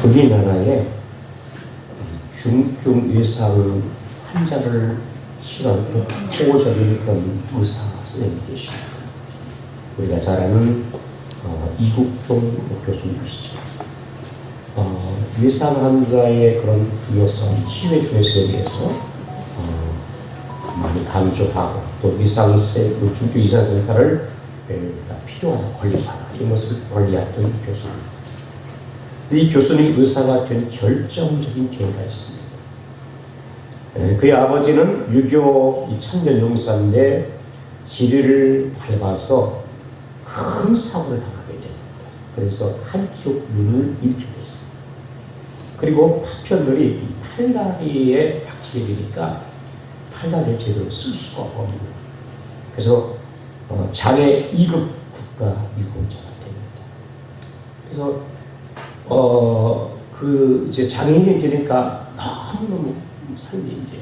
우리나라에 중증 외상 환자를 실어주는 호적인 그런 의사 선생님이 계십니다. 우리가 잘 아는 이국종 교수님이시죠. 외상 환자의 그런 중요성, 치유의 중요성에 대해서 많이 강조하고 또 중증 위상센터를 필요하다, 권리하다 이런 것을 권리했던 교수입니다. 이 교수님 의사가 된 결정적인 계기가 있습니다. 그의 아버지는 유교 청년 용사인데 지뢰를 밟아서 큰 사고를 당하게 됩니다. 그래서 한쪽 눈을 잃게 됐습니다. 그리고 파편들이 팔다리에 박히게 되니까 팔다리를 제대로 쓸 수가 없는 거예요. 그래서 장애 2급 국가 유공자가 됩니다. 그래서 이제 장애인이 되니까 너무너무 삶이 이제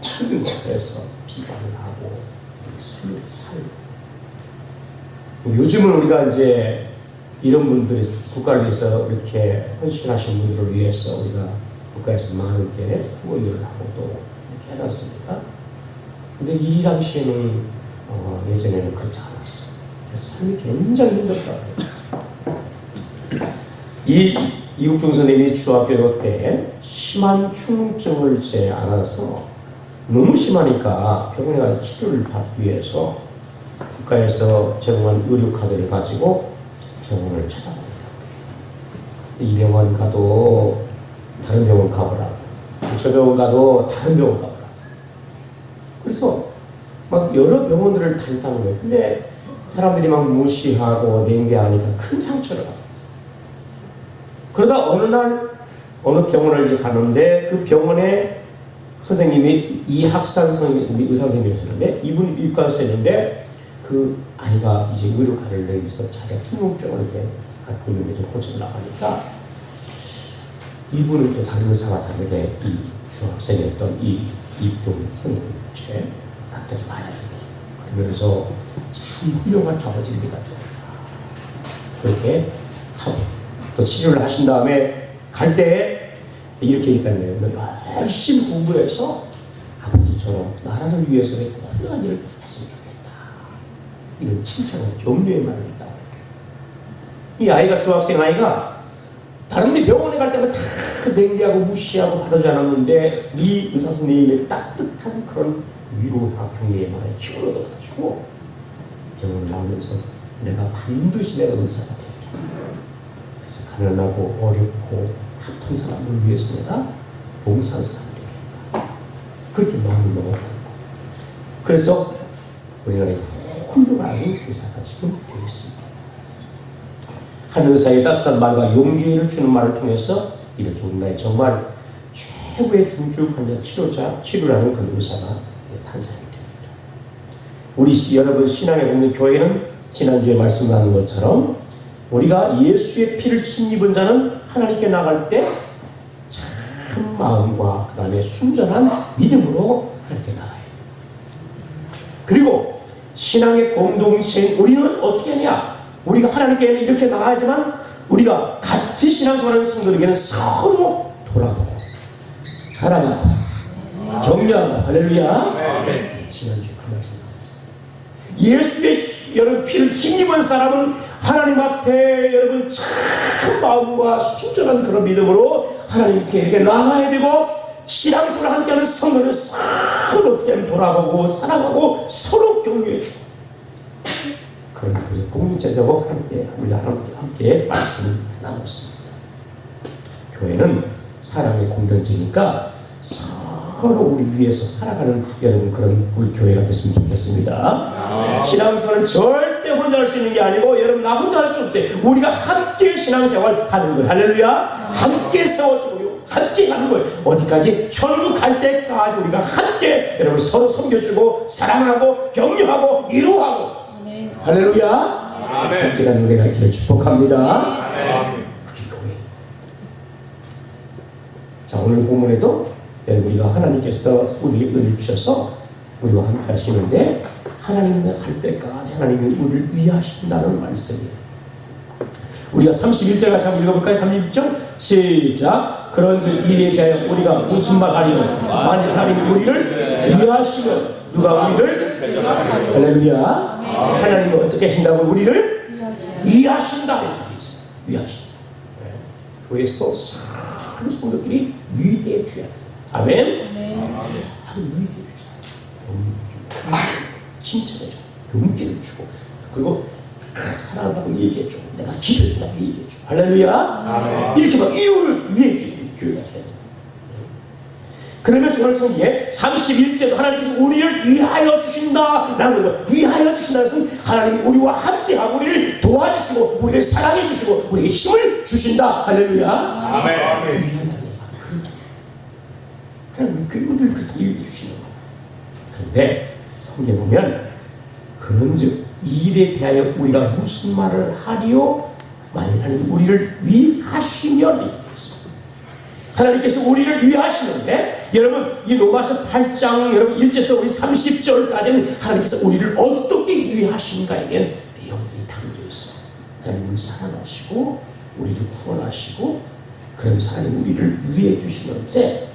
힘든 것에서 비관을 하고 술을 살고. 요즘은 우리가 이제 이런 분들이 국가를 위해서 이렇게 헌신하신 분들을 위해서 우리가 국가에서 많은 게 후원들을 하고 또 이렇게 하지 않습니까? 근데 이 당시에는 예전에는 그렇지 않았어요. 그래서 삶이 굉장히 힘들더라고요. 이국종 선생님이 중학교 때 심한 충농증을 알아서 너무 심하니까 병원에 가서 치료를 받기 위해서 국가에서 제공한 의료카드를 가지고 병원을 찾아갑니다. 이 병원 가도 다른 병원 가보라. 저 병원 가도 다른 병원 가보라. 그래서 막 여러 병원들을 다녔다는 거예요. 근데 사람들이 막 무시하고 냉대하니까 큰 상처를 받았어요. 그러다 어느 날 어느 병원을 이제 가는데 그 병원에 선생님이 이학산 선생님이 의사 선생님이셨는데 이분이 입과였었는데 그 아이가 이제 의료카드를 내면서 자기가 충농증을 이렇게 갖고 있는데 좀 고쳐 나가니까 이분은 또 다른 의사와 다르게 이 중학생이었던 이 이국종 선생님께 갑자기 맞아주고 그러면서 참 훌륭한 아버지입니다. 그렇게 하고 또 치료를 하신 다음에 갈 때 이렇게 얘기했다는 거예요. 너 열심히 공부해서 아버지처럼 나라를 위해서 훌륭한 일을 했으면 좋겠다. 이런 칭찬과 격려의 말을 했다고 해요. 이 아이가 중학생 아이가 다른 데 병원에 갈 때만 다 냉대하고 무시하고 받아주지 않았는데 이 의사 선생님의 따뜻한 그런 위로와 격려의 말에 힘을 얻어가지고 병원을 나오면서 내가 반드시 내가 의사가 되겠다. 그래서 가난하고 어렵고 아픈 사람을 위해서 내가 봉사한 사람이 되겠다. 그렇게 마음을 먹었다는 거예요. 그래서 우리나라에 훌륭한 의사가 지금 되어 있습니다. 한 의사의 따뜻한 말과 용기를 주는 말을 통해서 이렇게 우리나라에 정말 최고의 중증 환자 치료를 하는 그런 의사가 탄생이 됩니다. 우리 여러분 신앙의 공동 교회는 지난주에 말씀하는 것처럼 우리가 예수의 피를 힘입은 자는 하나님께 나갈 때 참 마음과 그 다음에 순전한 믿음으로 하나님께 나가야 돼요. 그리고 신앙의 공동체인 우리는 어떻게 하냐? 우리가 하나님께 이렇게 나가야지만 우리가 같이 신앙생활하는 성도들에게는 서로 돌아보고 사랑하고 격려하고 할렐루야. 지난주에 그 말씀 나왔어요. 예수의 여러분 피를 힘입은 사람은 하나님 앞에 여러분 참 마음과 순전한 그런 믿음으로 하나님께 이렇게 나가야 되고 신앙생활을 함께하는 성도는 서로 어떻게 하면 돌아보고 사랑하고 서로 격려해주고 그런 우리 공동체적으로 우리가 함께 말씀을 나눴습니다. 교회는 사랑의 공동체니까 서로 우리 위해서 살아가는 여러분 그런 우리 교회가 됐으면 좋겠습니다. 신앙생활은 절대 혼자 할 수 있는 게 아니고 여러분 나 혼자 할 수 없어요. 우리가 함께 신앙생활 하는 거예요. 할렐루야. 함께 세워주고요. 함께 하는 거예요. 어디까지? 천국 갈 때까지 우리가 함께 여러분 서로 섬겨주고 사랑하고 격려하고 위로하고 할렐루야. 함께 가는 은혜가 있기를 축복합니다. 그게 교회. 자 오늘 본문에도 우리가 하나님께서 우리에게 은혜를 주셔서 우리와 함께 하시는데 하나님 할 때까지 하나님이 우리를 위하신다는 말씀이에요. 우리가 31절 같이 한번 읽어볼까요? 31절 시작. 그런즉 이에 대하여 우리가 무슨 말 하리요? 만일 하나님이 우리를 위하시면 누가 우리를 할렐루야. 하나님은 어떻게 하신다고? 우리를 위하신다. 이렇게 돼 있어요. 위하신다. 교회에서도 많은 성도들이 위해 주야 돼. 아멘. 위해 주야. 칭찬해줘. 용기를 주고, 그리고 사랑한다고 얘기해줘. 내가 기도한다고 얘기해줘. 할렐루야. 이렇게 막 이유를 위해주는 교회가 돼야 돼. 그러면서 오늘 성경에 31절도 하나님께서 우리를 위하여 주신다 라는 거. 위하여 주신다는 것은 하나님이 우리와 함께하고 우리를 도와주시고 우리를 사랑해 주시고 우리에게 힘을 주신다. 할렐루야. 아멘. 위한다는 거. 하나님은 우리를 그렇게 위해 주시는 거. 그런데 성경에 보면 그런즉 이 일에 대하여 우리가 무슨 말을 하리요? 만일 하나님 우리를 위하시면 이렇게 되어 있습니다. 하나님께서 우리를 위하시는데, 여러분 이 로마서 8장 여러분 1절에서 우리 30절까지는 하나님께서 우리를 어떻게 위하신가에 대한 내용들이 담겨 있어요. 하나님을 사랑하시고 우리를 구원하시고 그러면서 하나님 우리를 위해 주시는데,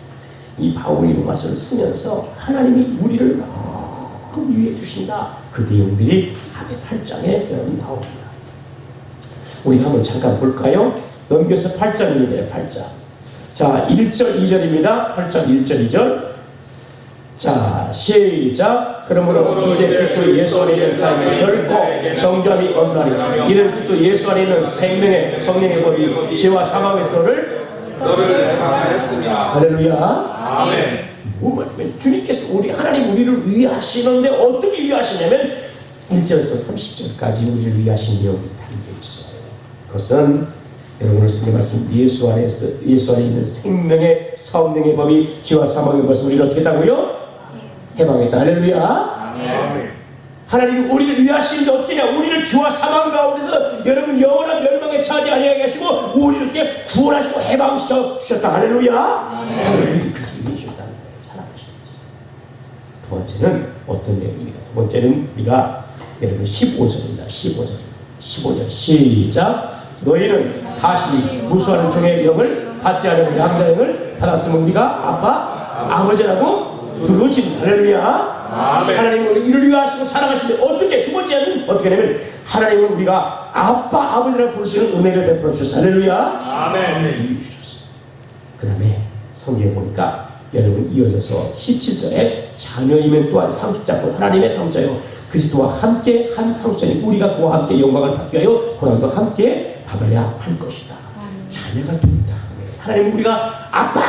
이 바울이 로마서를 쓰면서 하나님이 우리를 너무 위해 주신다, 그 내용들이 앞에 8장에 여러분 나옵니다. 우리가 한번 잠깐 볼까요? 넘겨서 8장입니다. 8장. 자, 1절 2절입니다. 8장 1절 2절. 자, 시작. 그러므로 이제 그리스도 예수 안에 있는 사람이 결코 정죄함이 없나니 이는 그리스도 예수 안에 있는 생명의 성령의 법이 죄와 사망에서 너를 해방하였습니다. 할렐루야. 아멘. 뭐 말이면 주님께서 하나님 우리를 위하시는데 어떻게 위하시냐면 1절에서 30절까지 우리를 위하신 내용이 담겨 있어요. 그것은 여러분을 성경 말씀 예수 안에 있는 생명의 성령의 법이 죄와 사망의 법에서 우리를 어떻게 했다고요? 해방했다. 할렐루야. 아멘. 하나님이 우리를 위하시는데 어떻게 하냐? 우리를 죄와 사망 가운데서 여러분 영원한 멸망에 처하지 아니하게 하시고 우리를 어떻게 구원하시고 해방시켜 주셨다. 할렐루야. 하나님이 그렇게 위해 주셨다는 거예요. 사랑하시면서. 두 번째는 어떤 내용입니까? 두 번째는 우리가 여러분 15절입니다. 15절 시작. 너희는 다시 무수하는 종의 영을 받지 않은 양자영을 받았으면 우리가 아버지라고 부르짖는. 할렐루야. 아멘. 하나님은 이를 위하시고 사랑하시는데 어떻게, 두 번째는 어떻게 하냐면 하나님은 우리가 아빠 아버지라고 부르시는 은혜를 베풀어 주셨어요. 할렐루야. 아멘. 이유 주셨어요. 그 다음에 성경에 보니까 여러분 이어져서 17절에 자녀이면 또한 상속자고 하나님의 상속자요 그리스도와 함께 한 상속자니 우리가 그와 함께 영광을 받기 위하여 고난도 함께 받아야 할 것이다. 자녀가 된다. 하나님 우리가 아빠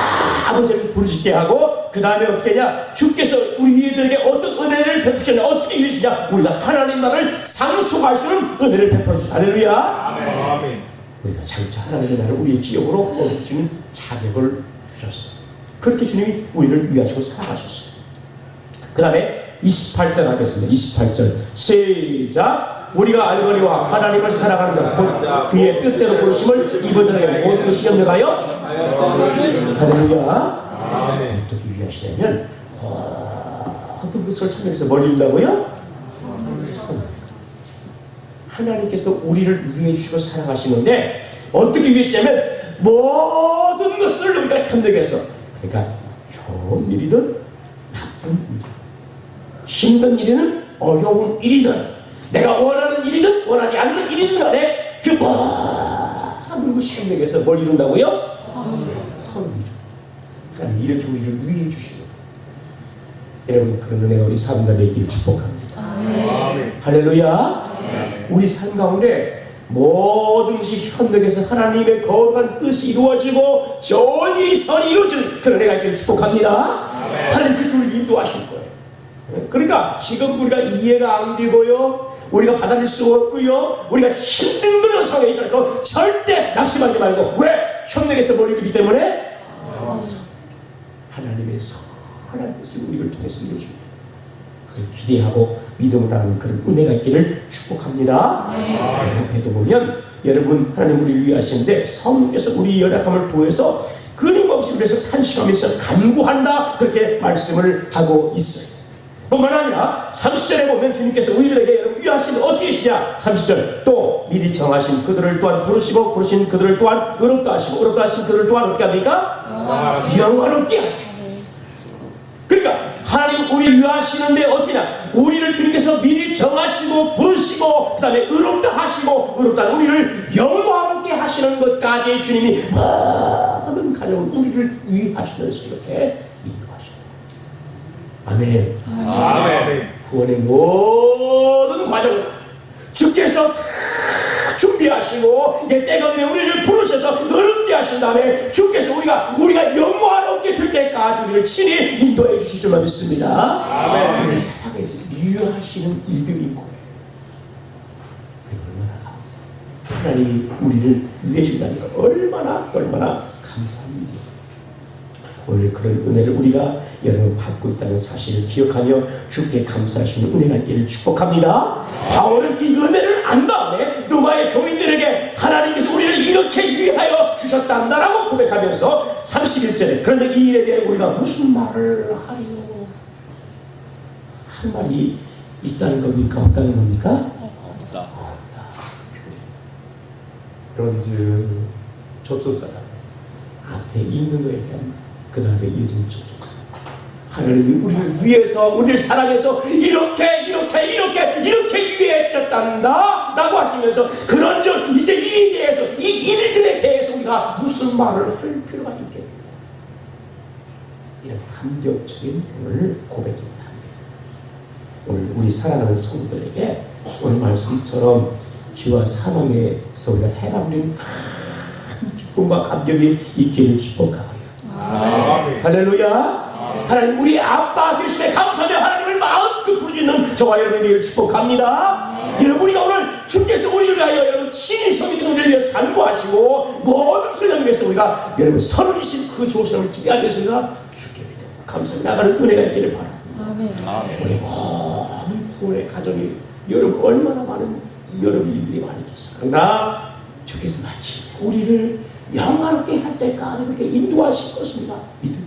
아버지를 부르시게 하고 그 다음에 어떻게 하냐? 주께서 우리들에게 어떤 은혜를 베푸시냐? 어떻게 이루시냐? 우리가 하나님 나라를 상속할 수 있는 은혜를 베풀어 주시다. 할렐루야. 아멘. 우리가 장차 하나님의 나라를 우리의 기업으로 얻을 수 있는 자격을 주셨어요. 그렇게 주님이 우리를 위하시고 사랑하셨어요. 그 다음에 28절 하겠습니다. 28절 시작. 우리가 알거니와 하나님을 사랑하는 자 곧 그의 뜻대로 부르심을 입은 자에게 모든 것이 염려하여 할렐루야. 어떻게 위하시냐면 모든 것을 참여해서 멀리 있다고요? 하나님께서 우리를 위해 주시고 사랑하시는데 어떻게 위하시냐면 모든 것을 우리가 협력해서, 그러니까 좋은 일이든 나쁜 일이든 힘든 일이든 어려운 일이든 내가 원하는 일이든 원하지 않는 일이든 간에 그 모든 것이 협력해서 뭘 이룬다고요? 선을 이룬다. 하나님 이렇게 우리를 위해 주시는 여러분 그런 은혜가 우리 삶 가운데 있기를 축복합니다. 아멘. 할렐루야. 아멘. 우리 삶 가운데 모든 것이 협력해서 하나님의 거룩한 뜻이 이루어지고 좋은 일이 선이 이루어지는 그런 은혜가 있기를 축복합니다. 아멘. 하나님 그렇게 우리를 인도하실 거예요. 그러니까 지금 우리가 이해가 안 되고요, 우리가 받아들일 수 없고요, 우리가 힘든 그런 상황에 있다고 절대 낙심하지 말고, 왜? 협력해서 뭘 이루기 때문에 하나님의 선한 뜻을 우리를 통해서 이루어줍니다. 그걸 기대하고 믿음을 하는 그런 은혜가 있기를 축복합니다. 옆에도 보면 여러분 하나님 우리를 위하시는데 성령께서 우리 연약함을 도해서 끊임없이 그래서 탄식하면서 간구한다 그렇게 말씀을 하고 있어요. 뿐만 아니라 30절에 보면 주님께서 우리들에게 여러분 위하시면 어떻게 하시냐. 30절 또 미리 정하신 그들을 또한 부르시고 부르신 그들을 또한 의롭다 하시고 의롭다 하신 그들을 또한 어떻게 합니까? 영화롭게 하시고. 그러니까 하나님은 우리를 위하시는데 어떻게 하냐. 우리를 주님께서 미리 정하시고 부르시고 그 다음에 의롭다 하시고 의롭다 우리를 영화롭게 하시는 것까지 주님이 모든 가정을 우리를 위하시면서 이렇게 인도하시고. 아멘. 아멘. 구원의 모든 과정을 주께서 다 준비하시고 이제 때가 되면 우리를 부르셔서 의롭게 하신 다음에 주께서 우리가 영화롭게 될 때까지 우리를 친히 인도해 주실 줄만 믿습니다. 아멘. 우리를 사랑해서 위하시는 일들인 거예요. 얼마나 감사해요. 하나님이 우리를 위해 준다는 거 얼마나 감사한 일이에요. 오늘 그런 은혜를 우리가 여러분 받고 있다는 사실을 기억하며 주께 감사하시는 은혜가 있기를 축복합니다. 바울은 이 은혜를 안 다음에 로마의 교인들에게 하나님께서 우리를 이렇게 위하여 주셨단다라고 고백하면서 31절에 그런데 이 일에 대해 우리가 무슨 말을 하리요? 한 말이 있다는 겁니까? 없다는 겁니까? 없다. 그런즉 접속사가 앞에 있는 것에 대한 그 다음에 이어진 접속사. 하나님이 우리를 위해서 우리를 사랑해서 이렇게 위해 주셨단다 라고 하시면서 그런즉 이제 이 일에 대해서 이 일들에 대해서 우리가 무슨 말을 할 필요가 있겠냐. 이런 감격적인 오늘 고백입니다. 오늘 우리 사랑하는 성도들에게 오늘 말씀처럼 죄와 사망에서 우리가 해방된 큰 기쁨과 감격이 있기를 축복하고요. 할렐루야. 하나님 우리 아빠 되심에 감사하며 하나님을 마음껏 부르짖는 저와 여러분에게 축복합니다. 여러분 우리가 오늘 주께서 우리를 위하여 여러분 친히 성령께서 우리를 위해서 간구하시고 모든 소리를 위해서 우리가 여러분 선이신 그 조선을 기대하기 위해서 우리가 주께 믿어 감사하며 나가는 은혜가 있기를 바랍니다. 우리 모든 부원의 가정이 여러분 얼마나 많은 여러분 일들이 많이 있겠어요. 그러나 주께서 마치 우리를 영화롭게 할 때까지 그렇게 인도하실 것입니다. 믿으며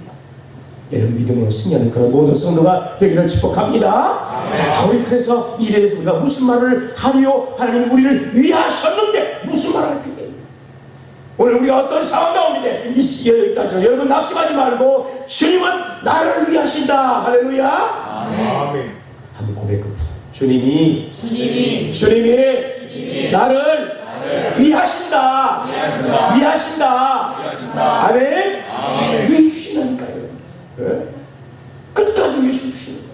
여러분 믿음으로 승리하는 그런 모든 성도가 되기를 축복합니다. 자, 우리 그래서 이에 대해서 우리가 무슨 말을 하리요? 하나님이 우리를 위하셨는데 무슨 말을 할 필요가 있냐? 오늘 우리가 어떤 상황 가운데 이 시기에 있다죠. 여러분 낙심하지 말고 주님은 나를 위하신다. 할렐루야. 아멘. 한번 고백해보세요. 주님이 나를 위하신다. 아멘. 위해 주시다니까요. 네? 끝까지 위해 주시는 거예요.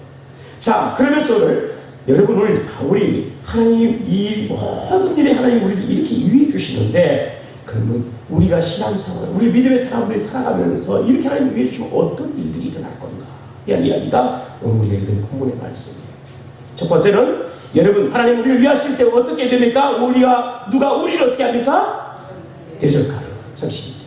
자, 그러면서 오늘 여러분 오늘 바울이 하나님 이 모든 일에 하나님 우리를 이렇게 위해 주시는데 그러면 우리가 신앙생활, 우리 믿음의 사람들이 살아가면서 이렇게 하나님 위해 주시면 어떤 일들이 일어날 건가? 이런 이야기가 오늘 우리가 읽은 본문의 말씀이에요. 첫 번째는 여러분 하나님 우리를 위하실 때 어떻게 됩니까? 누가 우리를 어떻게 합니까? 대적하여. 32절.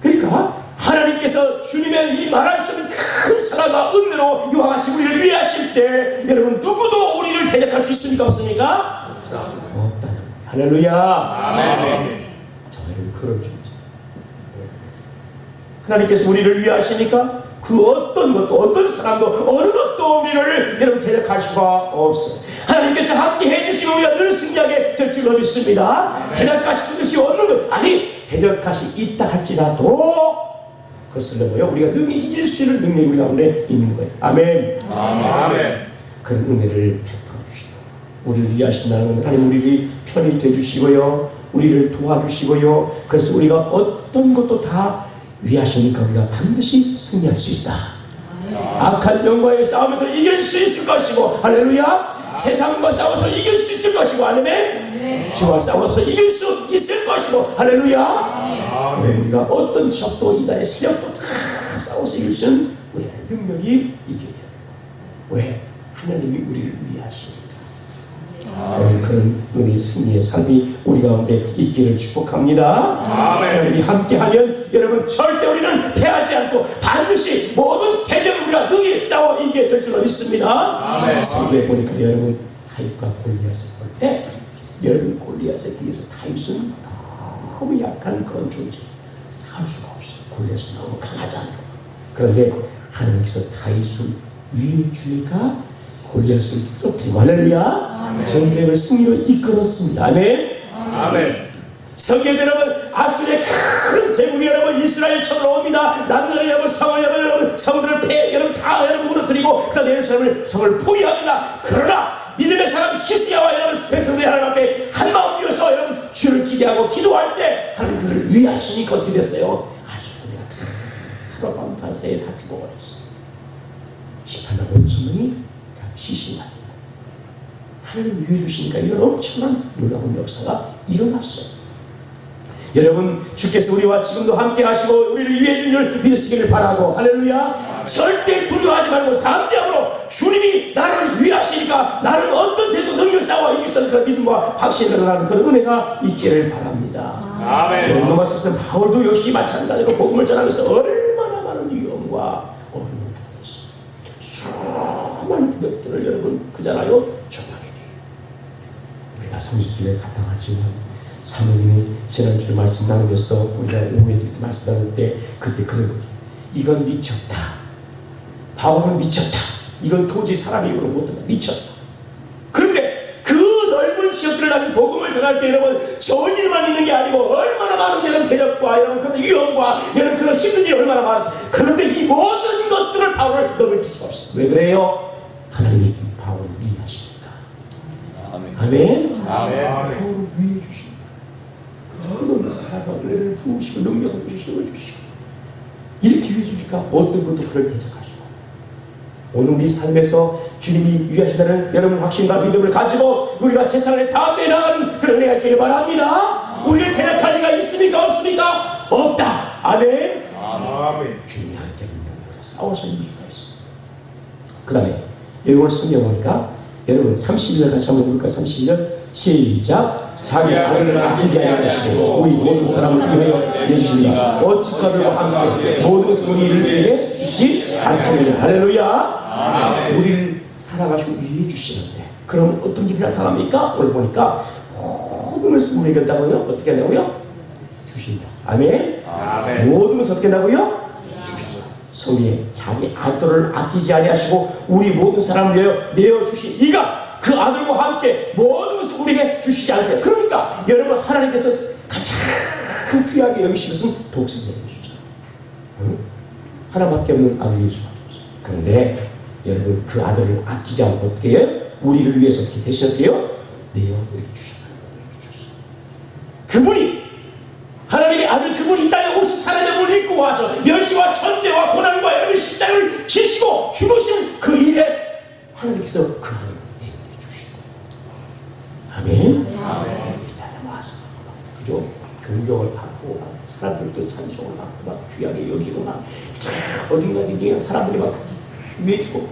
그러니까 하나님께서 주님의 이 말할 수 없는 큰 사랑과 은혜로 이와 같이 우리를 위하실 때 여러분 누구도 우리를 대적할 수 있습니까? 없습니까? 없다. 할렐루야. 아멘. 저희는 그런 존재. 하나님께서 우리를 위하시니까 그 어떤 것도 어떤 사람도 어느 것도 우리를 여러분 대적할 수가 없어요. 하나님께서 함께 해주시면 우리가 늘 승리하게 될 줄로 믿습니다. 대적하실 것이 없는 것 아니 대적하시 있다 할지라도 그것을 넘어요 우리가 능히 이길 수 있는 능력이 우리 가운데 있는 거예요. 아멘. 그런 은혜를 베풀어 주시고 우리를 위하신다는 하나님 우리를 편히 되주시고요 우리를 도와주시고요 그래서 우리가 어떤 것도 다 위하시니까 우리가 반드시 승리할 수 있다. 악한 영과의 싸움에서 이길 수 있을 것이고 할렐루야. 세상과 싸워서 이길 수 있을 것이고 아멘. 죄와 싸워서 이길 수 있을 것이고 할렐루야. 우리가 어떤 적도 이단의 세력도 다 싸워서 이길 수 있는 우리의 능력이 있게 돼요. 왜? 하나님이 우리를 위하시니까. 그런 은혜의 승리의 삶이 우리 가운데 있기를 축복합니다. 하나님이 함께하면 여러분 절대 우리는 패하지 않고 반드시 모든 대적을 우리가 능히 싸워 이기게 될 줄로 믿습니다. 성경에 보니까 여러분 다윗과 골리앗을 볼 때 여러분 골리앗에 비해서 다윗은 너무 약한 그런 존재 싸울 수가 없어요. 골리앗은 너무 강하잖아요. 그런데 하나님께서 다윗을 위에 주니까 골리앗을 쓰러뜨리고 할렐루야 전쟁을 승리로 이끌었습니다. 아멘. 아멘. 성경 여러분, 아수르의 큰 제국이 여러분 이스라엘 쳐들어 옵니다. 남들이 여러분 성을 여러분 성들을 여러분 다 여러분 무너뜨리고 그다음에 예루살렘을 성을 포위합니다. 그러나 믿음의 사람 히스기야와 여러분 백성들이 하나님 앞에 한 마음 이어서 여러분 주를 기대하고 기도할 때 하나님 그를 위하시니까 어떻게 됐어요? 아수르가 다 하룻밤 밤새에 다 죽어버렸어요. 18만 5천 명이 시신이 하나님 위해 주시니까 이런 엄청난 놀라운 역사가 일어났어요. 여러분 주께서 우리와 지금도 함께 하시고 우리를 위해 준 줄 믿으시기를 바라고 할렐루야. 절대 두려워하지 말고 담대함으로 주님이 나를 위하시니까 나는 어떤 죄도 능력을 쌓아 이길 수 있는 그런 믿음과 확신을 가는 그런 은혜가 있기를 바랍니다. 아멘. 로마 서신 바울도 역시 마찬가지로 복음을 전하면서 얼마나 많은 위험과 어려움을 당했어요. 수많은 대적들을 여러분 그잖아요 접하게 돼요. 우리가 30주에 갔다 왔지만 사모님이 지난주 말씀 나누면서도 우리가 오후에 말씀 나눌 때 그때 그런 거죠. 이건 미쳤다. 바울은 미쳤다. 이건 도저히 사람의 입으로 못한다. 미쳤다. 그런데 그 넓은 지역들을 나는 복음을 전할 때 여러분 좋은 일만 있는 게 아니고 얼마나 많은 여러분 대적과 여러분 그런 위험과 여러분 그런 힘든 일이 얼마나 많았어요. 그런데 이 모든 것들을 바울을 넘을 수가 없어요. 왜 그래요? 하나님이 바울을 위하시니까. 아멘. 아멘. 아멘. 바울을 위해 주시고 너무 사랑과 은혜를 부으시고 능력을 주시고 힘을 주시고 이렇게 위해 주니까 어떤 것도 그를 대적할 수가 없어요. 오늘 우리 삶에서 주님이 위하시다는 여러분 확신과 믿음을 가지고 우리가 세상을 다음에 나가는 그런 은혜가 있기를 바랍니다. 우리를 대적할 리가 있습니까 없습니까? 없다. 아멘. 아멘. 주님이 함께 있는 싸워서 이길 수가 있어요. 그 다음에 여러분 성경 보니까 여러분 32절 같이 한번 해볼까요? 32절 시작. 자기 아들을 아끼지 아니하시고 우리 모든 사람을 위하여 내주십니다. 어찌 그들과 함께 모든 것을 우리를 위해 주시지 않겠느냐. 할렐루야. 우리를 사랑하시고 위해 주시는데 그럼 어떤 일이 나타납니까? 오늘 보니까 모든 것을 우리에게 한다고요? 어떻게 한다고요? 주신다. 아멘. 아멘. 모든 것을 어떻게 한다고요? 성경에 자기 아들을 아끼지 아니하시고 우리 모든 사람을 위하여 내어주신 이가 그 아들과 함께 모든 것을 우리에게 주시지 않게. 그러니까 여러분 하나님께서 가장 귀하게 여기신 것은 독생자를 주잖아요. 응? 하나밖에 없는 아들 예수밖에 없어요. 그런데 여러분 그 아들을 아끼지 않고 어떻게 해요? 우리를 위해서 어떻게 대신해요? 내어 이렇게 주셨어요. 그분이 하나님의 아들 그분이 이 땅에 오셔서 사람의 몸을 입고 와서 멸시와 천대와 고난과 여러분의 십자가를 지시고 죽으신 그 일에 하나님께서 그 아들을 내어주시고 아멘. 아멘. 이 땅에 와서 그죠? 존경을 받고 사람들도 찬송을 받고 막 귀하게 여기고 막 어딘가든지 사람들이 막 위해주고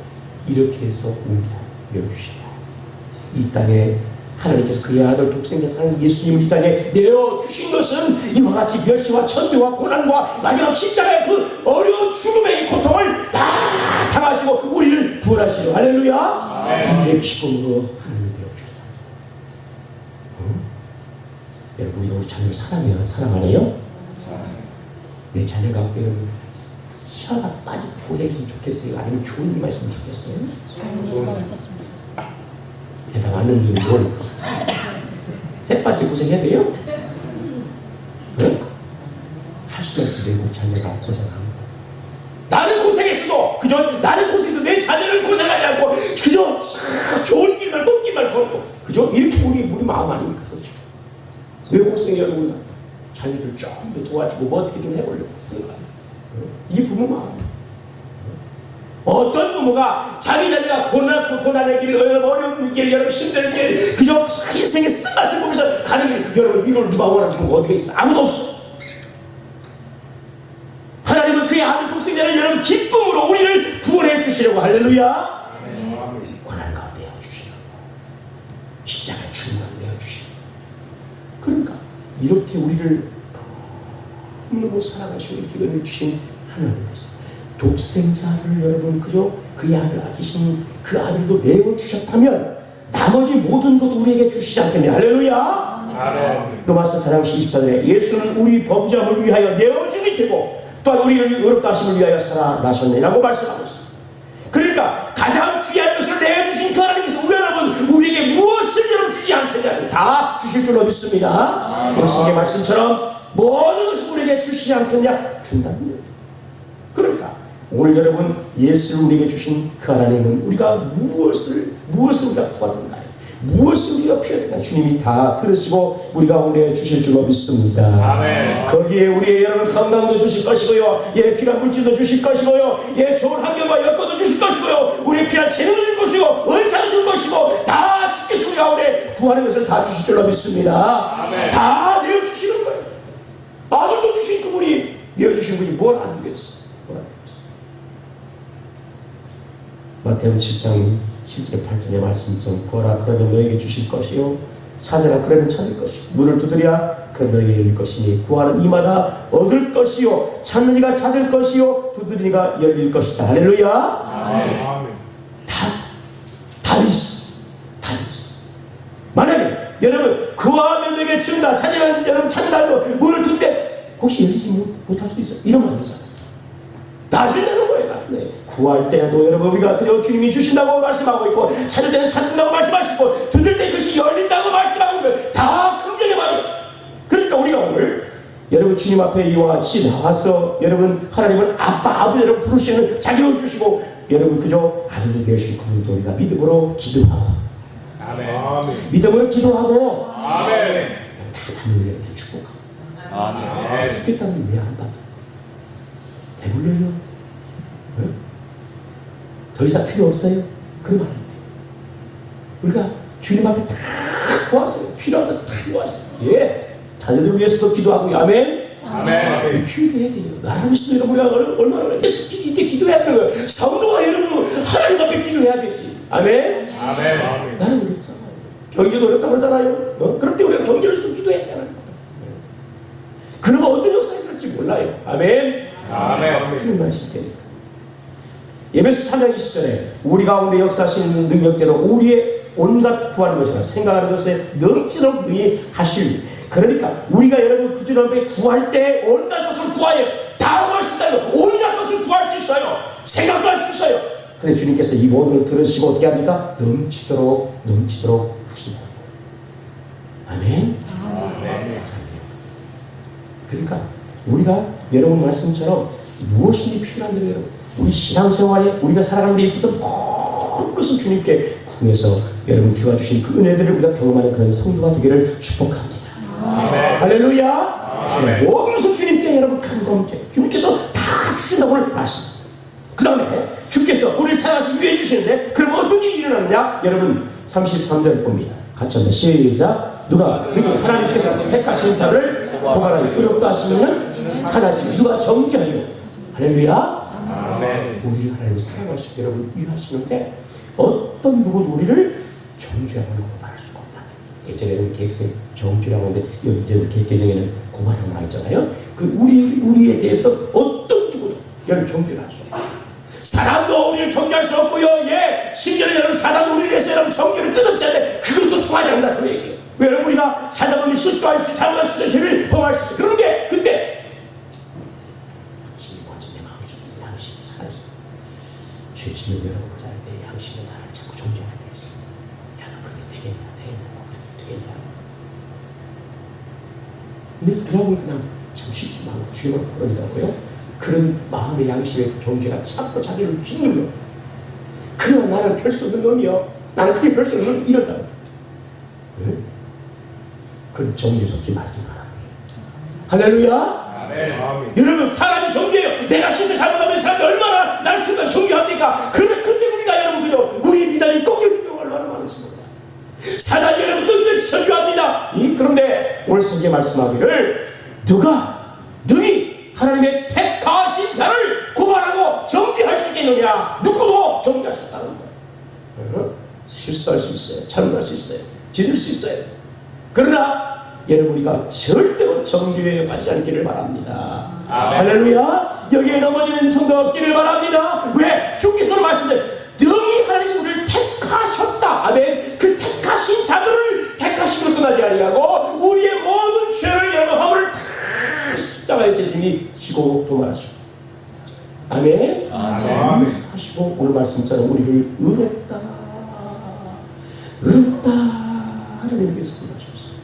이렇게 해서 옵니다. 내어주시고 이 땅에 하나님께서 그의 아들 독생자 사랑하는 예수님을 이 땅에 내어주신 것은 이와 같이 멸시와 천대와 고난과 마지막 십자가의 그 어려운 죽음의 고통을 다 당하시고 우리를 부활하시려. 할렐루야. 이 기쁨으로 하나님을 배워주다. 여러분 우리가 우리 자녀를 사랑해요? 사랑 안 해요? 내 자녀가 여러분 시야가 빠지고 고생했으면 좋겠어요? 아니면 좋은 일만 있으면 좋겠어요? 게다가 아는 일은 뭘 쇠빠지 고생해야 돼요? 네? 할 수가 있어. 내 자녀가 고생합니다. 나는 고생했어도 그저 나는 고생해도 내 자녀를 고생하지 않고 그저 좋은 길만 꽃길만 걸고 그저 이렇게 우리 마음 아닙니까? 그렇죠? 왜 고생해요? 우리가 자녀들 좀 더 도와주고 뭐 어떻게 좀 해보려고 이 부모 마음. 어떤 부모가 자기 자녀가 고난의 길을 어려운 길 여러분 힘든 길 그저 인생의 쓴맛을 보면서 가는 길 여러분 이걸 누가 원하는 부모가 어디가 있어? 아무도 없어. 하나님은 그의 아들 독생자를 여러분 기쁨으로 우리를 구원해 주시려고. 할렐루야. 고난 가운데 내어주시려고 십자가의 죽음을 내어주시려고. 그러니까 이렇게 우리를 너무 사랑하시고 이렇게 은혜를 주신 하나님께서 독생자를 여러분 그저 그의 아들 아끼신 그 아들도 내어주셨다면 나머지 모든 것도 우리에게 주시지 않겠냐. 할렐루야. 아멘. 로마서 4장 24절에 예수는 우리 범죄함을 위하여 내어주니 되고 또한 우리를 의롭다 하심을 위하여 살아나셨네라고 말씀하고 있습니다. 그러니까 가장 귀한 것을 내주신 그 하나님께서 우리 여러분 우리에게 무엇을 여러분 주지 않겠냐 다 주실 줄로 믿습니다. 오늘 성경 말씀처럼 모든 것을 우리에게 주시지 않겠냐 준다는 거예요. 그러니까 오늘 여러분 예수를 우리에게 주신 그 하나님은 우리가 무엇을 우리가 구하든가 무엇을 우리가 필요하든가 주님이 다 들으시고 우리 가운데 주실 줄로 믿습니다. 아멘. 거기에 우리의 여러분 건강도 주실 것이고요, 예 필요한 물질도 주실 것이고요, 예 좋은 환경과 여건도 주실 것이고요, 우리의 필요한 재능도 줄 것이고 은사도 줄 것이고 다 주께서 우리 가운데 구하는 것을 다 주실 줄로 믿습니다. 아멘. 다 내어주시는 거예요. 아들도 주신 그분이 내어주신 분이 뭘 안 주겠어? 마태복음 7장 7절 8절의 말씀처럼 구하라 그러면 너에게 주실 것이요 찾으라 그러면 찾을 것이요 문을 두드리라 그러면 너에게 열릴 것이니 구하는 이마다 얻을 것이요 찾는 이가 찾을 것이요 두드리는 이가 열릴 것이다. 할렐루야. 아멘. 답이 있어. 답이 있어. 만약에 여러분 구하면 너에게 준다 찾으면 여러분 찾는다 문을 두는데 혹시 열리지 못할 수도 있어. 이러면 안 되잖아. 다 준다는 거예요. 네. 구할 때도 여러분 우리가 그저 주님이 주신다고 말씀하고 있고 찾을 때는 찾는다고 말씀하시고 두들 때 그것이 열린다고 말씀하고 있고 다 긍정의 말이에요. 그러니까 우리가 오늘 여러분 주님 앞에 이와 같이 나와서 여러분 하나님은 아빠 아버지 여러분 부를 수 있는 자격을 주시고 여러분 그저 아들도 되시고 그분도 우리가 믿음으로 기도하고 아멘. 믿음으로 기도하고 아멘. 다 하늘에 축복하고 아멘. 죽겠다는 왜 안 받아? 배불러요? 네? 더 이상 필요 없어요? 그러면 안 돼요. 우리가 주님 앞에 다 모았어요. 필요한 거 다 모았어요. 예. 자녀들 위해서도 기도하고 아멘. 아멘. 기도해야 돼요. 나를 위해서도 여러분 우리가 얼마나 이때 기도해야 되는 거예요. 성도가 여러분 하나님 앞에 기도해야 되지. 아멘. 아멘. 나는 어렵잖아요. 경기도 어렵다고 그러잖아요. 그럴 때 우리가 경기를 좀 기도해야 되는 거예요. 그러면 어떤 역사가 될지 몰라요. 아멘. 아멘. 하는 말씀이 되니까. 에베소 3장 20절에 우리 가운데 역사하시는 능력대로 우리의 온갖 구하는 것이나 생각하는 것에 넘치도록 능히 하실. 그러니까 우리가 여러분 그 주님 앞에 구할 때 온갖 것을 구하여 다 구할 수 있다요. 온갖 것을 구할 수 있어요. 생각도 할 수 있어요. 근데 주님께서 이 모든 걸 들으시고 어떻게 합니까? 넘치도록 하신다. 아멘. 아멘. 그러니까 우리가 여러분 말씀처럼 무엇이 필요한데 여러분 우리 신앙생활에 우리가 살아가는 데 있어서 모든 것을 주님께 구해서 여러분 주가 주신 그 은혜들을 우리가 경험하는 그런 성도가 되기를 축복합니다. 아멘. 할렐루야. 아멘. 모든 것을 주님께 여러분 간구하면 주님께서 다 주신다고 말씀. 그 다음에 주께서 우리를 사랑하시 위해 주시는데 그럼 어떤 일이 일어나느냐? 여러분 33절 봅니다. 같이 한번 시작. 누가 능히 하나님께서 택하신 자를 고발하여 의롭다 하시면은 하나씩 누가 정죄하여. 할렐루야. 아멘. 우리를 하나님 사랑하시고 여러분 일하시는데 어떤 누구도 우리를 정죄하거나 고발할 수가 없다. 예전에는 계획서에 정죄라고 하는데 여기 개정에는 고발하고 나와 있잖아요. 그 우리에 대해서 어떤 누구도 여러분 정죄를 할 수 없다. 사람도 우리를 정죄할 수 없고요. 예, 심지어 여러분 사람도 우리를 위해서 여러분 정죄를 끝없이 하는데 그것도 통하지 않는다 그 얘기예요. 왜 여러분 우리가 살다 보면 실수할 수 있어, 잘못할 수 있어, 죄를 범할 수 있어. 그런데 그때 당신이 먼저 내 마음속에 양심이 살아있어. 죄 짓는 여러분 그 자리에 내 양심이 나를 자꾸 정죄하게 했어. 야, 너 그렇게 되겠냐, 그렇게 되겠냐. 근데 그러고 그냥 참 실수하고 죄를 그러니까고요. 그런 마음의 양심의 그 정죄가 자꾸 자기를 짓눌러. 그래 나는 별 수 없는 놈이요. 나는 그게 별 수 없는 놈 이런다. 왜? 그런 정죄 섞지 말기 바랍니다. 할렐루야. 아멘. 여러분 사람이 정죄해요. 내가 실수 잘못하면 사람이 얼마나 나를 순간 정죄합니까? 그런데 그때 우리가 여러분 그죠? 우리 미달이 꺾여있는 경우가 얼마나 많습니다. 사단이 여러분 꺾여서 정죄합니다. 그런데 오늘 성경에 말씀하기를 누가 능히 하나님의 택하신 자를 고발하고 정죄할 수 있겠느냐? 누구도 정죄할 수 없다는 거예요. 실수할 수 있어요. 잘못할 수 있어요. 짓을 수 있어요. 그러나 여러분 우리가 절대로 정죄에 빠지지 않기를 바랍니다. 아멘. 할렐루야. 여기에 넘어지는 성도 없기를 바랍니다. 왜? 주께서 말씀해 능히 하나님이 우리를 택하셨다. 아멘. 그 택하신 자들을 택하심으로 끝나지 아니하고 우리의 모든 죄를 여러분 허물을 다 십자가에서 주님이 지고 도말하시고 아멘. 아멘. 하시고 오늘 말씀처럼 우리를 의롭다 하나님께서 부르셨어요.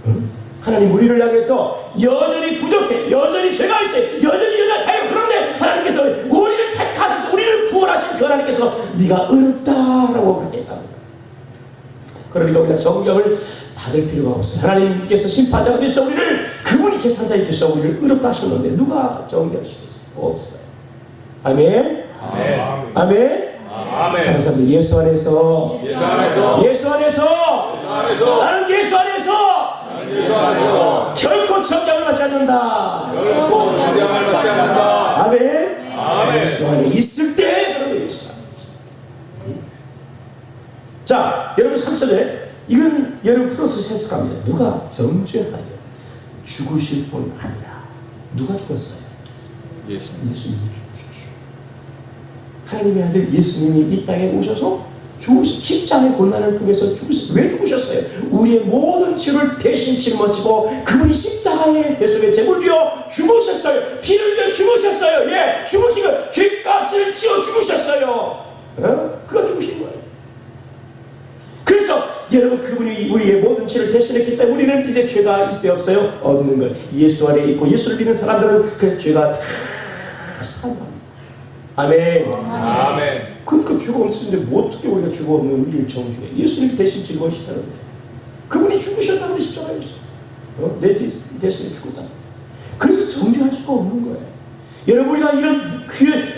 응? 하나님 우리를 향해서 여전히 부족해, 여전히 죄가 있어요, 여전히 연약해요. 그런데 하나님께서 우리를 택하셔서 우리를 구원하신 그 하나님께서 네가 의롭다라고 그렇게 했다는 거예요. 그러니까 우리가 정죄를 받을 필요가 없어요. 하나님께서 심판자가 되셔서 우리를, 그분이 재판자가 되셔서 우리를 의롭다 하셨는데 누가 정죄하시겠어요? 없어요. 아멘. 아멘. 아멘. 아멘. 다른 사람들 예수 안에서, 예수 안에서, 예수 안에서, 나는 예수 안에서 결코 정죄를 받지 않는다. 결코 정죄를 받지 않는다. 아멘. 아멘. 예수 안에 있을 때 바로 예수 안에 있어요. 자, 여러분 3절에 이건 여러분 프로세스 해석합니다. 누가 정죄하여 죽으실 분 아니라 누가 죽었어요? 예수님이 죽으셨어요. 하나님의 아들 예수님이 이 땅에 오셔서 십자가의 고난을 통해서 죽으셨어요. 왜 죽으셨어요? 우리의 모든 죄를 대신 짊어지고 그분이 십자가의 대속의 제물 되어 죽으셨어요. 피를 흘려 죽으셨어요. 예, 죽으시고 죄값을 지어 죽으셨어요. 그가 죽으신 거예요. 그래서 여러분 그분이 우리의 모든 죄를 대신했기 때문에 우리는 이제 죄가 있어요 없어요? 없는 거예요. 예수 안에 있고 예수를 믿는 사람들은 그 죄가 다 사함합니다. 아멘. 아멘. 그러니까 죄가 없으신데 뭐 어떻게 우리가 죄가 없는 우리를 정죄해? 예수님 대신 즐거우시다는데 그분이 죽으셨다고 십자가에서 내 대신에 죽었다. 그래서 정죄할 수가 없는 거예요. 여러분 우리가 이런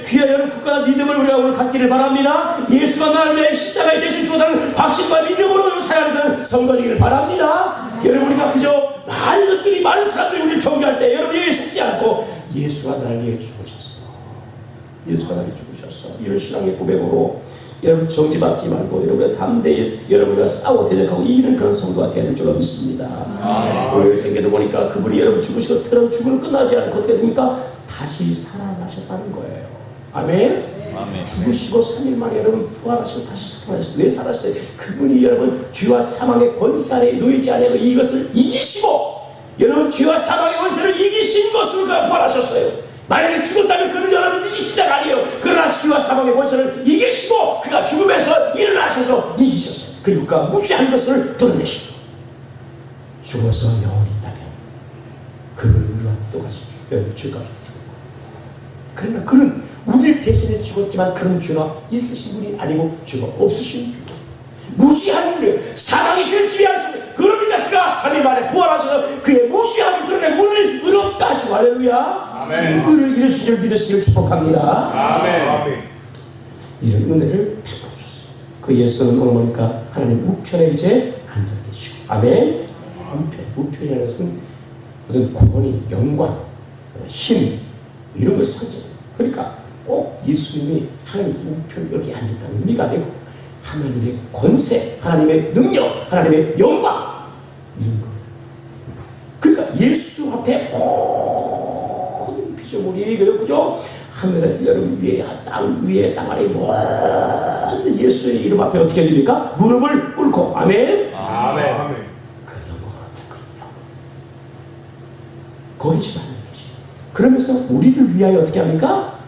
귀한 여러분 국가와 믿음을 우리가 오늘 갖기를 바랍니다. 예수가 나를 위해 십자가에 대신 죽었다는 확신과 믿음으로 살아가는 성도되기를 바랍니다. 여러분 우리가 그저 많은 것들이 많은 사람들이 우리를 정죄할 때 여러분 여기에 속지 않고 예수가 나를 위해 죽으셨어. 예수가 나를 죽으셨어. 이런 신앙의 고백으로 여러분 정죄받지 말고 여러분의 담대히 여러분과 싸우고 대적하고 이기는 그런 성도가 되어야 될 줄로 믿습니다. 오늘 생계도 보니까 그분이 여러분 죽으시고 트럼 죽음은 끝나지 않고 어떻게 됩니까? 다시 살아나셨다는 거예요. 아멘? 아멘. 죽으시고 3일 만에 여러분 부활하시고 다시 살아나셨어요. 왜 살았어요? 그분이 여러분 죄와 사망의 권세 아래 놓이지 않고 이것을 이기시고 여러분 죄와 사망의 권세를 이기신 것으로 그가 부활하셨어요. 만약에 죽었다면 그는 여러분 이기신 자가 아니에요. 그러나 죄와 사망의 권세를 이기시고 그가 죽음에서 일어나셔서 이기셨어요. 그리고 그가 무죄한 것을 드러내시고 죽어서 영원히 있다면 그분은 우리와 똑같이 죄값을 주고 그러나 그는 우리를 대신해 죽었지만 그런 죄가 있으신 분이 아니고 죄가 없으신 분, 무지한 분이에요. 사망이 그를 지배할 수 없어요. 그러니까 그가 3일 만에 부활하셔서 그의 무지함을 드러내고 우리를 의롭다 하시고 할렐루야. 아멘. 의를 이루신 줄 믿으시길 축복합니다. 아멘. 이런 은혜를 베풀어 주셨어요. 그 예수는 오늘 보니까 하나님 우편에 이제 앉아 계시고 아멘. 우편이라는 것은 어떤 권위, 영광, 힘 이런 것을 상징해요. 그러니까 꼭 예수님이 하나님 우편 여기 앉았다는 의미가 아니고 하나님의 권세, 하나님의 능력, 하나님의 영광 이런 거. 그러니까 예수 앞에 모든 피조물이 그죠? 하늘에 여러분 위에 땅 위에 땅 아래 모든 예수의 이름 앞에 어떻게 됩니까? 무릎을 꿇고 아멘. 아멘. 그 영광을 얻었거든요. 거기 지금 하는 것이. 그러면서 우리를 위하여 어떻게 합니까?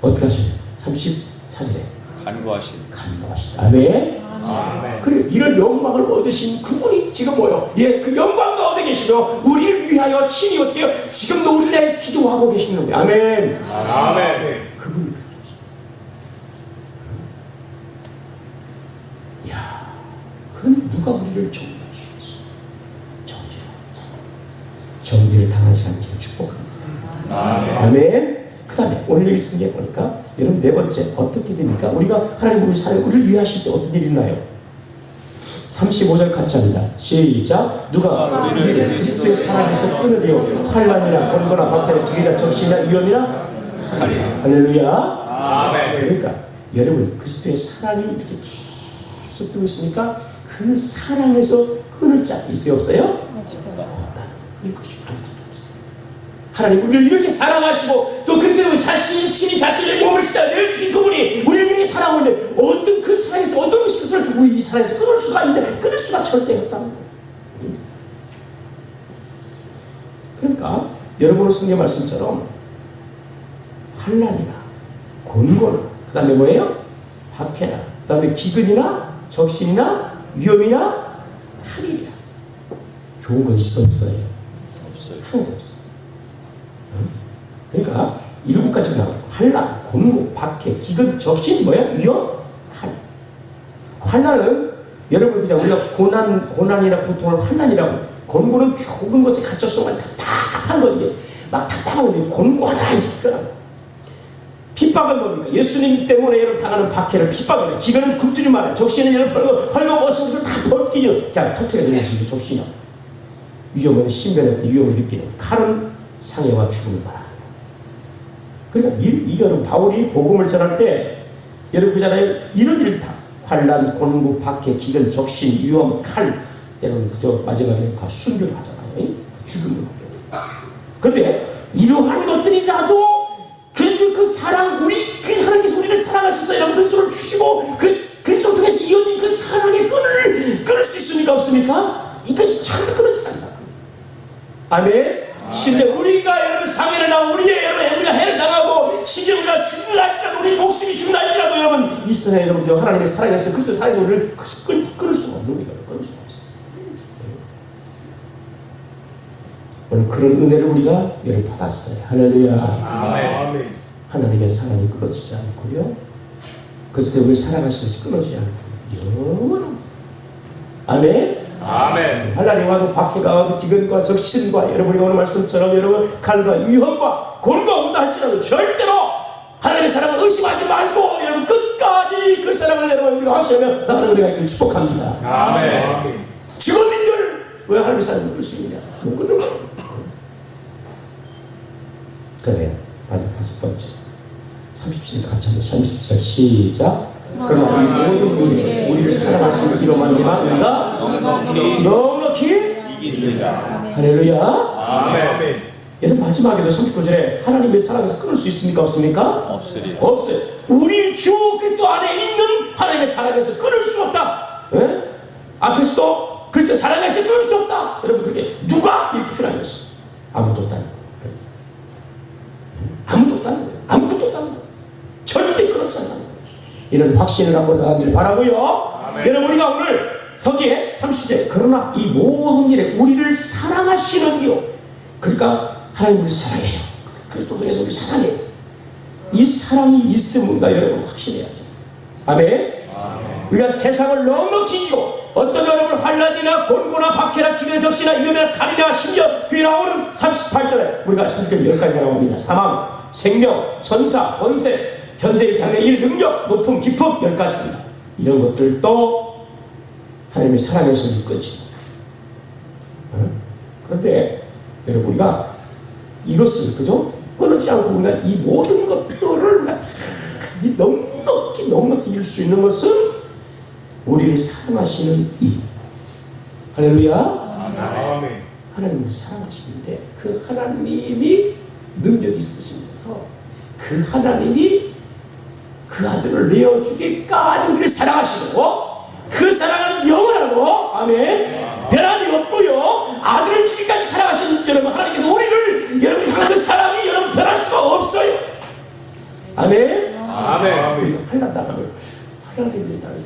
어떻게 하시냐? 34절에 간구하시다. 아멘. 아멘. 그래 이런 영광을 얻으신 그분이 지금 뭐요? 예, 그 영광 가운데 계시며 우리를 위하여 친히 어떻게 해요? 지금도 우리를 위해 기도하고 계시는 거예요. 아멘. 아멘. 그분이 그렇게 하시죠. 야, 그럼 누가 우리를 정죄할 수 있어? 정죄를 당하지 않기를 축복합니다. 아멘. 그 다음에 오늘 여기 성경에 보니까 여러분 네 번째 어떻게 됩니까? 우리가 하나님 우리를 위하실 때 어떤 일이 있나요? 35절 같이 합니다. 시작. 누가 우리를 그리스도의 사랑에서 끊으려 환난이나 권고나 박해나 기회나 적시나 위험이나 할렐루야. 아멘. 그러니까 여러분 그리스도의 사랑이 이렇게 계속 되고 있으니까 그 사랑에서 끊을 자 있어요 없어요? 없다. 그것이 하나님 우리를 이렇게 사랑하시고 또 그렇게 자신이 자신의 몸을 씻어 내주신 그분이 우리를 이렇게 사랑하고 있는데 어떤 그 사랑에서 어떤 것을 우리 이 사랑에서 끊을 수가 있는데 끊을 수가 절대 없다는 거예요. 그러니까 여러분의 성경 말씀처럼 환난이나 곤고나 그 다음에 뭐예요? 박해나 그 다음에 기근이나 적신이나 위험이나 칼이나 좋은 건 있어 없어요? 없어요. 하나도 없어. 그러니까 7가지가 나와요. 환난, 곤고, 박해, 기근, 적신, 뭐야? 위험, 칼. 환난은 여러분 그냥 우리가 고난이나 고통을 환난이라고. 곤고는 좁은 것에 갇혔으면 답답한 거 이게 막 답답한 거 곤고하다 이렇게 표현하고. 핍박은 뭡니까? 예수님 때문에 여러분 당하는 박해를 핍박을 해요. 기근은 굶주림 말이에요. 적신은 여러분 헐거벗은 것을 다 벗기죠. 자, 터트려 내리시는 적신은 위험은 신변의 위험을 느끼는 칼은 상해와 죽음을 말합니다. 그러니까 이거는 바울이 복음을 전할 때 여러분 그잖아요. 이런 일을 다 환난, 곤고, 박해, 기근, 적신, 위험, 칼 때로는 그저 마지막에 순교를 하잖아요. 죽음을 하죠. 그런데 이러한 것들이라도 그 사랑, 그 사랑께서 우리를 사랑하셔서 여러분 그리스도를 주시고 그 그리스도를 통해서 이어진 그 사랑의 끈을 끊을 수 있습니까? 없습니까? 이것이 참 끊어지지 않는다. 아멘. 근데 우리가 여러분 상해를 당하고 우리가 해를 당하고 심지어 우리가 죽는다 할지라도 우리 목숨이 죽는다 할지라도 여러분 이 세상에 여러분 하나님의 사랑에서 그리스도 사랑에서 우리를 끊을 수가 없는 거예요. 끊을 수가 없어요. 오늘 그런 은혜를 우리가 여러분 받았어요. 할렐루야. 아멘. 하나님의 사랑이 끊어지지 않고요. 그리스도 우리를 사랑하시면서 끊어지지 않고 영원합니다. 아멘. 아멘. 환난이 와도 박해가 와도 기근과 적신과 여러분 우리가 오늘 말씀처럼 여러분 칼과 위험과 곤고가 온다 할지라도 절대로 하나님의 사랑을 의심하지 말고 여러분 끝까지 그 사랑을 여러분 우리가 확신하며 나가는 은혜가 있기를 축복합니다. 아멘. 죽었는들 왜 하나님의 사랑을 끊을 수 있느냐? 못 끊는 거예요. 그래요. 마지막 5번째 37절 같이 한번 37절 시작. 그러나 이 모든 우리를 사랑하시는 이로만이만 우리가 넉넉히 이기리라. 할렐루야. 아멘. 여러분 마지막에도 39절에 하나님의 사랑에서 끊을 수 있습니까? 없습니까? 없으리라. 없어요. 우리 주 그리스도 안에 있는 하나님의 사랑에서 끊을 수 없다. 예? 앞에서도 그리스도 사랑에서 끊을 수 없다. 여러분 그게 누가 이렇게 표현한 것이 아무도 없다는 거예요. 아무도 없다는 거예요. 아무것도 없다는 거예요. 절대 끊어지지 않는다는 거예요. 이런 확신을 갖고 사기를 바라고요. 아멘. 여러분 우리가 오늘 서기에 30절 그러나 이 모든 일에 우리를 사랑하시는 이요. 그러니까 하나님 우리를 사랑해요. 그리스도 통해서 우리를 사랑해요. 이 사랑이 있으면 우리가 여러분 확신해야 돼요. 아멘. 우리가 세상을 넉넉히 이기고 어떤 여러분 환난이나 곤고나 박해나 기근의 적시나 위험이나 칼이나 심지어 뒤에 나오는 38절에 우리가 30절 10가지가 나옵니다. 사망, 생명, 천사, 권세, 현재의 장래, 일, 능력, 높음, 기쁨 10가지입니다. 이런 것들도 하나님의 사랑에서 이끌지. 그런데 여러분 우리가 이것을 그죠? 끊어지지 않고 우리가 이 모든 것들을 우리가 다 넉넉히 이룰 수 있는 것은 우리를 사랑하시는 이 할렐루야. 아멘. 하나님을 사랑하시는데 그 하나님이 능력이 있으시면서 그 하나님이 그 아들을 내어주기까지 우리를 사랑하시고 그 사랑은 영원하고 아멘. 변함이 없고요. 아들을 주기까지 사랑하시는 여러분 하나님께서 우리를 여러분 향한 그 사랑이 여러분 변할 수가 없어요. 아멘. 아멘. 우리가 환난당하면 하나님이 나를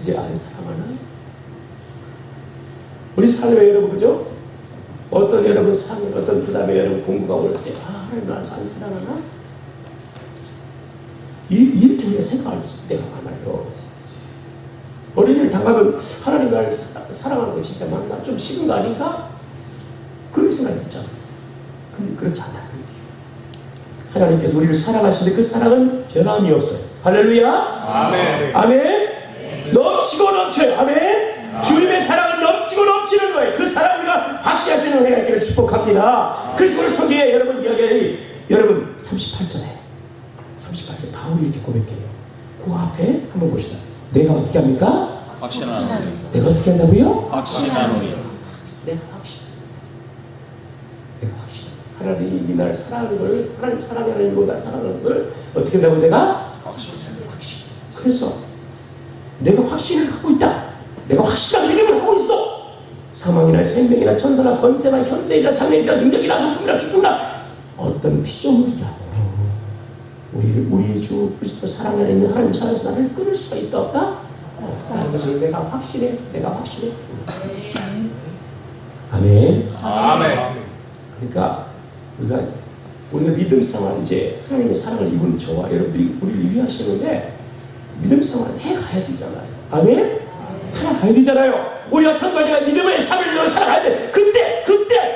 이제 안 사랑하나? 우리 삶에 여러분 그죠? 어떤 여러분 상해 어떤 그 다음에 여러분 공부가 올 때 하나님 나를 안 사랑하나? 이렇게 우리가 생각할 때가 많아요. 어린이를 당하면 하나님 나를 사랑하는 거 진짜 맞나? 좀 식은 거 아닌가? 그런 생각이 있잖아. 근데 그렇지 않다. 하나님께서 우리를 사랑하시는데 그 사랑은 변함이 없어요. 할렐루야. 아멘. 아멘. 넘치고 넘쳐요. 아멘. 주님의 사랑은 넘치고 넘치는 거예요. 그 사랑 우리가 확실할 수 있는 은혜가 있기를 축복합니다. 그래서 오늘 성경에 여러분 이야기 여러분 38절에 바울이 이렇게 고백해요. 그 앞에 한번 봅시다. 내가 어떻게 합니까? 확신하노니. 내가 어떻게 한다고요? 확신하노니. 내가 확신. 하나님이 날 사랑하는 걸 하나님 사랑하는 걸 날 사랑하는 것을 어떻게 한다고 내가? 확신. 그래서 내가 확신을 갖고 있다. 내가 확실한 믿음을 하고 있어. 사망이나 생명이나 천사나 권세나 현재이나 장래이나 능력이나 높음이나 기쁨이나 어떤 피조물이라도 우리 주 그리스도 사랑 안에 있는 하나님 사랑에서 나를 끊을 수가 있다 없다? 없다는 것을 내가 확실해. 아멘. 아멘. 그러니까 우리가 믿음 생활 이제 하나님의 사랑을 입은 저와 여러분들이 우리를 위하시는데 믿음 생활을 해가야 되잖아요. 아멘. 살아가야 되잖아요. 우리가 천만이가 믿음의 삶을 살아가야 돼. 그때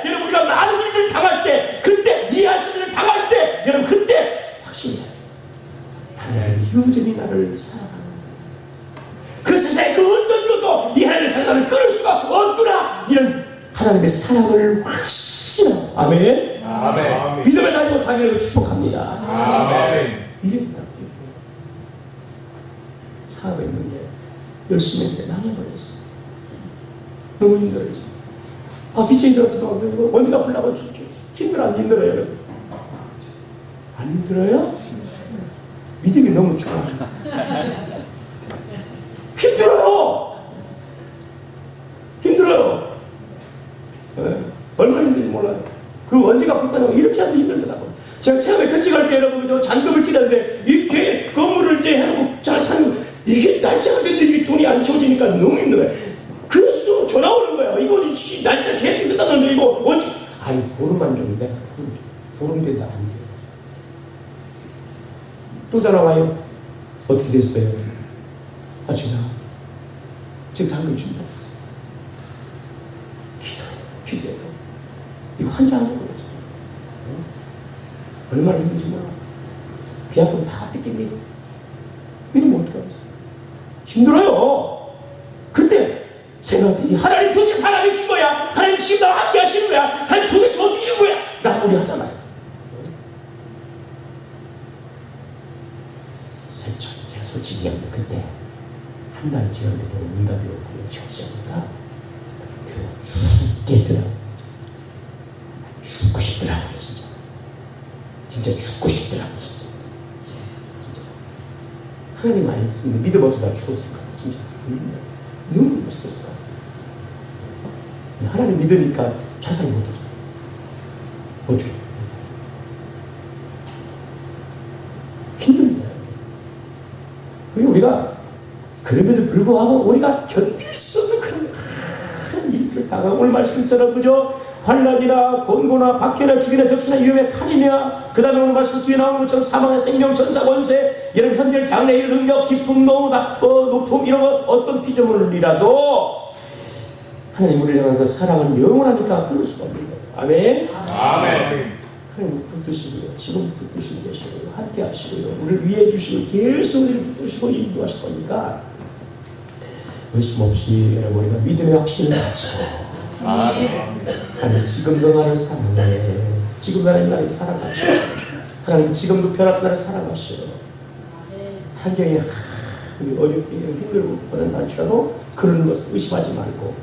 여러분 우리가 많은 일들을 당할 때, 그때 이해할 수 있는 일을 당할 때, 여러분 그때 확신해야 돼. 하나님의 유전이 나를 사랑하는 그 세상에 그 어떤 것도 이 하나님의 사랑을 끊을 수가 없구나. 이런 하나님의 사랑을 확신하고 아멘. 아멘. 믿음을 가지고 가기를 축복합니다. 아멘. 이랬다고. 사업했는데 열심히 했는데 망해버렸어. 너무 힘들어요. 빚이 들어서도 안 되고 어디 갚으려고 힘들어 안 힘들어요 여러분? 안 힘들어요? 믿음이 너무 좋아. 힘들어요. 네. 얼마나 힘든지 몰라요. 그 언제 갚을 거냐고 이렇게 하도 힘들더라고요. 제가 처음에 교직할 때 여러분 잔금을 치는데 이렇게 건물을 이제 해놓고 잔금 이게 날짜가 됐는데 이게 돈이 안 채워지니까 너무 힘들어요. 그래서 전화 오는 거예요. 이거 날짜 계획이 끝났는데 이거 언제? 아니 보름만 좀 돼. 보름 된다 안 돼. 또 전화 와요. 어떻게 됐어요? 죄송합니다. 지금 당근 준비하고 있어요. 기도해도 이거 환장하는 거죠. 얼마나 힘든지 몰라. 비약금 다 뜯깁니다. 이러면 어떡하겠어요? 힘들어요. 그때 생각해. 하나님 도대체 사람이 준 거야? 하나님 지금 나와 함께 하시는 거야? 하나님 도대체 어디 있는 거야? 라고 우리 하잖아요. 제가 솔직히 얘기하면 그때 한 달 지났는데도 응답이 오고 결정하니까 죽겠더라고. 죽고 싶더라고요. 진짜 죽고 싶더라고요. 진짜. 하나님 말씀 믿음 없이 나 죽었을까? 진짜 너무 스트레스 받아. 하나님 믿으니까 자살을 못하죠. 어떻게? 힘듭니다. 우리가 그럼에도 불구하고 우리가 견딜 수 없는 그런 일들을 당하고 오늘 말씀처럼 그죠? 환란이나 곤고나 박해나 기근이나 적시나 위험의 칼이냐 그 다음에 오늘 말씀 뒤에 나오는 것처럼 사망의 생명 전사 권세 이런 현재 장래일 능력 기쁨 노무 높음 이런 것 어떤 피조물이라도 하나님 우리를 향한 그 사랑은 영원하니까 끊을 수가 없는 거예요. 아멘. 아멘. 하나님 붙드시고요. 지금 붙드시고 계시고요. 함께 하시고요. 우리를 위해 주시고 계속 우리를 붙드시고 인도하실 거니까 의심 없이 여러분 우리가 믿음의 확신을 가지고 하나님 지금도 나를 사랑해. 지금도 나를 사랑하시오. 하나님 지금도 변화된 나를 사랑하시오. 환경이 어렵게 힘들고 그런 날치라도 그런 것을 의심하지 말고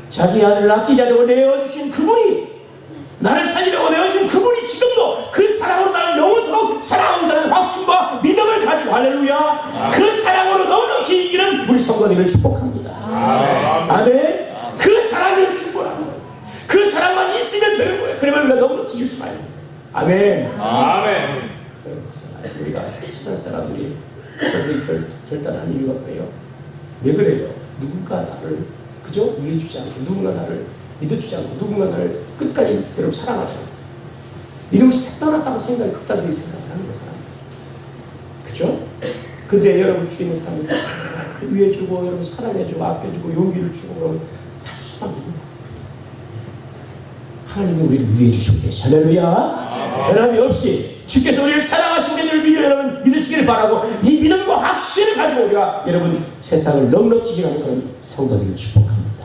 자기 아들을 아끼지 않으려고 내어주신 그분이 나를 살리려고 내어주신 그분이 지금도 그 사랑으로 나를 영원토록 사랑한다는 확신과 믿음을 가지고 할렐루야 그 사랑으로 넉넉히 이기는 우리 성도님을 축복합니다. 아멘. 그 사랑을 충분한 거예요. 그 사랑만 있으면 되는 거예요. 그러면 우리가 넉넉히 이길 수가 있는 거예요. 아멘. 아멘. 우리가 친한 사람들이 결단하는 이유가 그래요. 왜 그래요? 누군가 나를 그저 이해해주지 않고 누군가 나를 믿어주지 않고 누군가 나를 끝까지 여러분 사랑하지 않고 이런 것이 떠났다고 생각이 극단적인 생각을 하는 거예요. 그죠? 근데 여러분 주위에 있는 사람들 잘 위해주고 여러분 사랑해주고 아껴주고 용기를 주고 그러면 살 수만 있는 거예요. 하나님이 우리를 위해주시고 계시 할렐루야. 변함이 없이 주께서 우리를 사랑하시고 우리를 믿어 여러분 믿으시기를 바라고 이 믿음과 확신을 가지고 우리가 여러분 세상을 넉넉히 이겨가는 그런 성도들을 축복합니다.